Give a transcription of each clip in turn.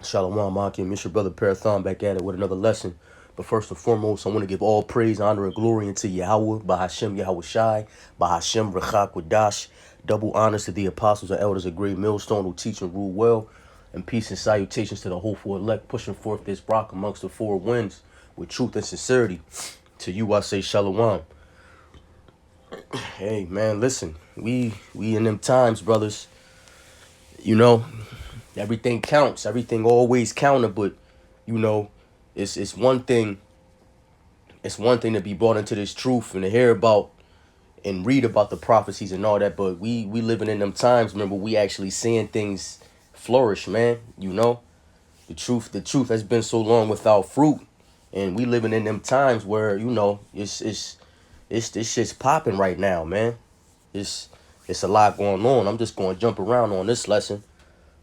Shalom, Akim. It's your brother Parathon back at it with another lesson. But first and foremost, I want to give all praise, honor, and glory unto Yahweh, Bahashem Yahweh Shai, Bahashem Rechak Wadash. Double honors to the apostles and elders of Great Millstone who teach and rule well. And peace and salutations to the hopeful elect pushing forth this rock amongst the four winds with truth and sincerity. To you I say Shalom. Hey man, listen, we in them times, brothers. You know, everything counts. Everything always counted, but you know, it's one thing. It's one thing to be brought into this truth and to hear about and read about the prophecies and all that. But we living in them times. Remember, we actually seeing things flourish, man. You know, the truth has been so long without fruit, and we living in them times where you know it's this shit's popping right now, man. It's it's a lot going on. I'm just going to jump around on this lesson,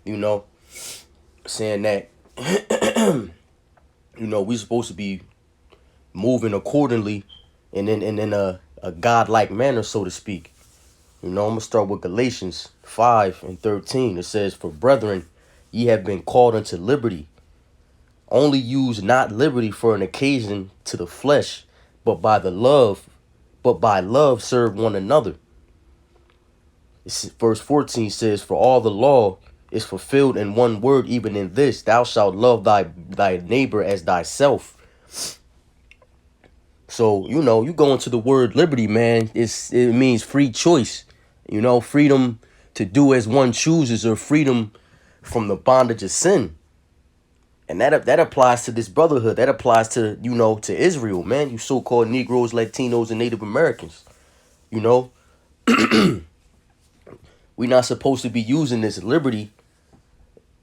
you know, saying that you know we supposed to be moving accordingly and in a godlike manner, so to speak. You know, I'm gonna start with Galatians 5:13. It says, "For brethren, ye have been called unto liberty. Only use not liberty for an occasion to the flesh, but by love serve one another." Verse 14 says, "For all the law is fulfilled in one word, even in this, thou shalt love thy neighbor as thyself." So, you know, you go into the word liberty, man. It means free choice. You know, freedom to do as one chooses, or freedom from the bondage of sin. And that applies to this brotherhood. That applies to, you know, to Israel, man. You so-called Negroes, Latinos, and Native Americans. You know, we're not supposed to be using this liberty,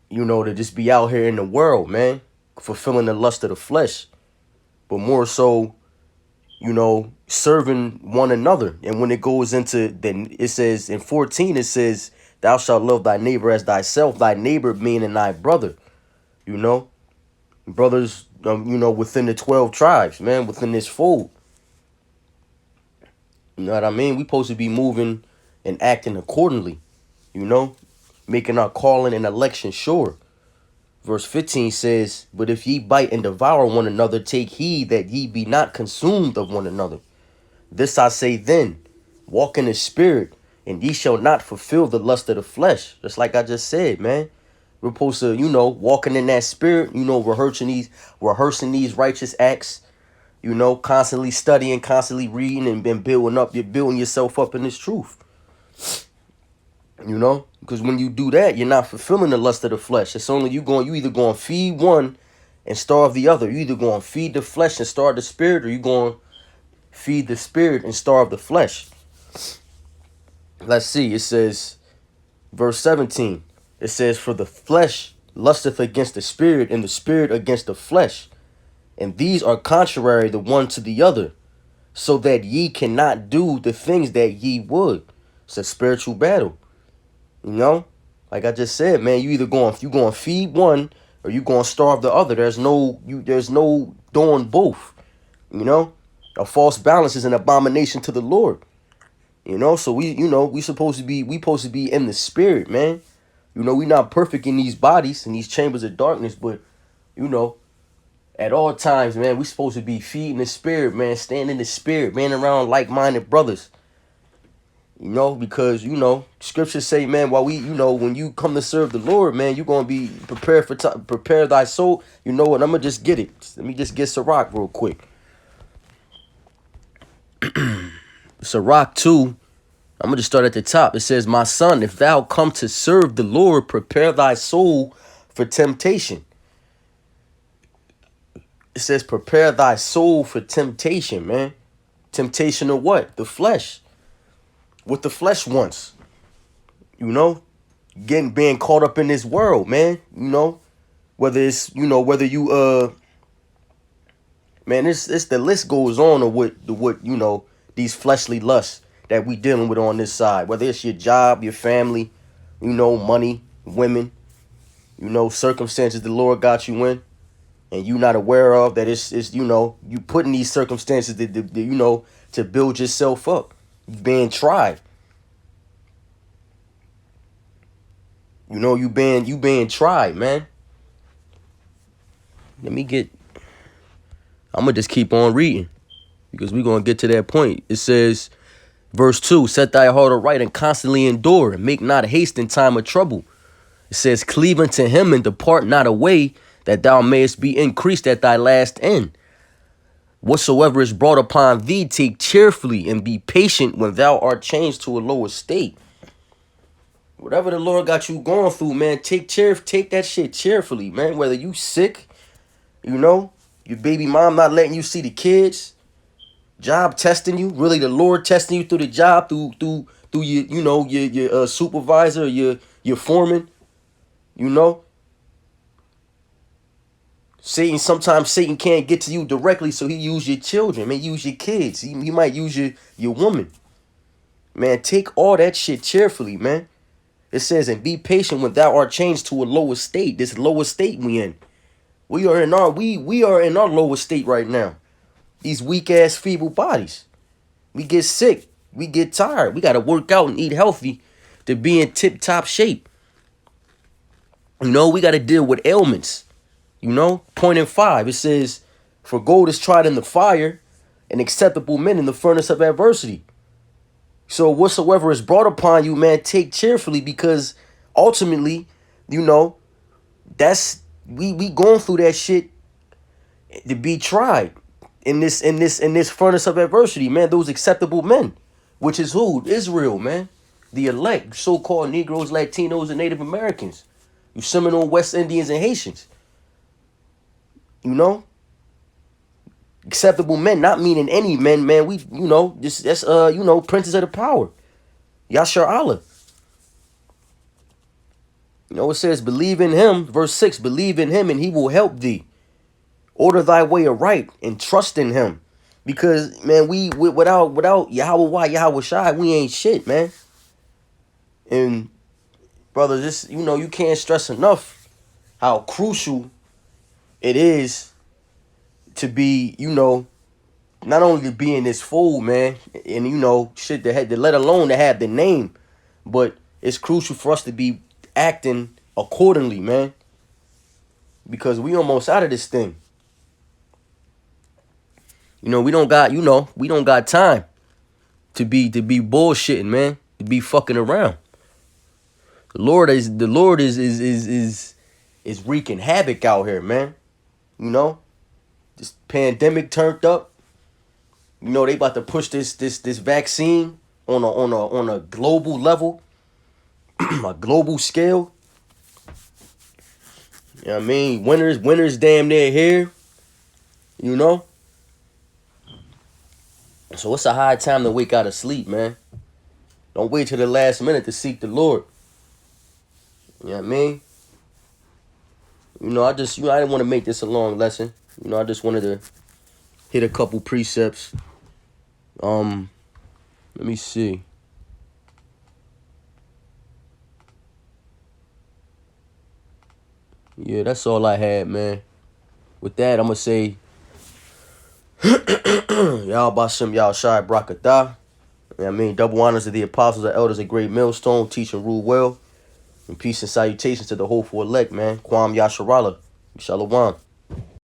you know, to just be out here in the world, man, fulfilling the lust of the flesh, but more so, you know, serving one another. And when it goes into, then it says in 14, it says, "Thou shalt love thy neighbor as thyself," thy neighbor meaning thy brother, you know, brothers, you know, within the 12 tribes, man, within this fold. You know what I mean? We supposed to be moving and acting accordingly, you know, making our calling and election sure. Verse 15 says, "But if ye bite and devour one another, take heed that ye be not consumed of one another. This I say then, walk in the spirit, and ye shall not fulfill the lust of the flesh." Just like I just said, man. We're supposed to, you know, walking in that spirit, you know, rehearsing these righteous acts, you know, constantly studying, constantly reading, and building yourself up in this truth. You know, because when you do that, you're not fulfilling the lust of the flesh. It's only you either going to feed one and starve the other. You either going to feed the flesh and starve the spirit, or you going to feed the spirit and starve the flesh. Let's see. It says, verse 17, it says, "For the flesh lusteth against the spirit, and the spirit against the flesh. And these are contrary the one to the other, so that ye cannot do the things that ye would." It's a spiritual battle. You know, like I just said, man, you going to feed one, or you going to starve the other. There's no doing both. You know, a false balance is an abomination to the Lord. You know, so we supposed to be in the spirit, man. You know, we not perfect in these bodies, in these chambers of darkness, but you know, at all times, man, we supposed to be feeding the spirit, man, staying in the spirit, man, around like-minded brothers. You know, because, you know, scriptures say, man, while when you come to serve the Lord, man, you're going to be prepared prepare thy soul. You know what? I'm going to just get it. Let me just get Sirach real quick. Sirach 2, I'm going to just start at the top. It says, "My son, if thou come to serve the Lord, prepare thy soul for temptation." It says, prepare thy soul for temptation, man. Temptation of what? The flesh. What the flesh wants. You know, being caught up in this world, man. You know, whether it's, you know, whether you man, it's the list goes on of what you know, these fleshly lusts that we dealing with on this side. Whether it's your job, your family, you know, money, women, you know, circumstances the Lord got you in, and you not aware of that. It's you know, you put in these circumstances that you know, to build yourself up. You being tried. You know, you being tried, man. Let me get. I'm gonna just keep on reading because we're gonna get to that point. It says, verse 2, set thy heart aright and constantly endure, and make not haste in time of trouble. It says, cleave unto him and depart not away, that thou mayest be increased at thy last end. Whatsoever is brought upon thee, take cheerfully, and be patient when thou art changed to a lower state. Whatever the Lord got you going through, man, take that shit cheerfully, man. Whether you sick, you know, your baby mom not letting you see the kids, job testing you, really the Lord testing you through the job, through your, you know, your supervisor, your foreman, you know. Sometimes Satan can't get to you directly, so he use your children, man, use your kids. He might use your woman. Man, take all that shit cheerfully, man. It says, and be patient when thou art changed to a lower state. This lower state we in. We are in our lower state right now. These weak ass feeble bodies. We get sick. We get tired. We gotta work out and eat healthy to be in tip top shape. You know, we gotta deal with ailments. You know, point in 5, it says, for gold is tried in the fire, and acceptable men in the furnace of adversity. So whatsoever is brought upon you, man, take cheerfully, because ultimately, you know, that's we going through that shit to be tried in this furnace of adversity, man. Those acceptable men, which is who? Israel, man. The elect, so-called Negroes, Latinos, and Native Americans. You Seminole, West Indians, and Haitians. You know, acceptable men, not meaning any men, man. We, you know, that's you know, princes of the power. Yashar Allah. You know, it says, believe in him, verse 6, believe in him and he will help thee. Order thy way aright and trust in him. Because, man, without Yahweh, Yahweh Shai, we ain't shit, man. And, brother, this, you know, you can't stress enough how crucial it is to be, you know, not only to be in this fold, man, and, you know, shit, let alone to have the name, but it's crucial for us to be acting accordingly, man, because we almost out of this thing. You know, we don't got time to be bullshitting, man, to be fucking around. The Lord is wreaking havoc out here, man. You know, this pandemic turned up. You know, they about to push this vaccine on a global level, a global scale. You know what I mean? Winter's damn near here. You know? So it's a high time to wake out of sleep, man. Don't wait till the last minute to seek the Lord. You know what I mean? You know, I didn't want to make this a long lesson. You know, I just wanted to hit a couple precepts. Let me see. Yeah, that's all I had, man. With that, I'm going to say, y'all Bashem, y'all Shai Brakatah. You know what I mean? Double honors to the apostles and elders of Great Millstone, teach and rule well. And peace and salutations to the hopeful elect, man. Kwam Yasharala. Shalom.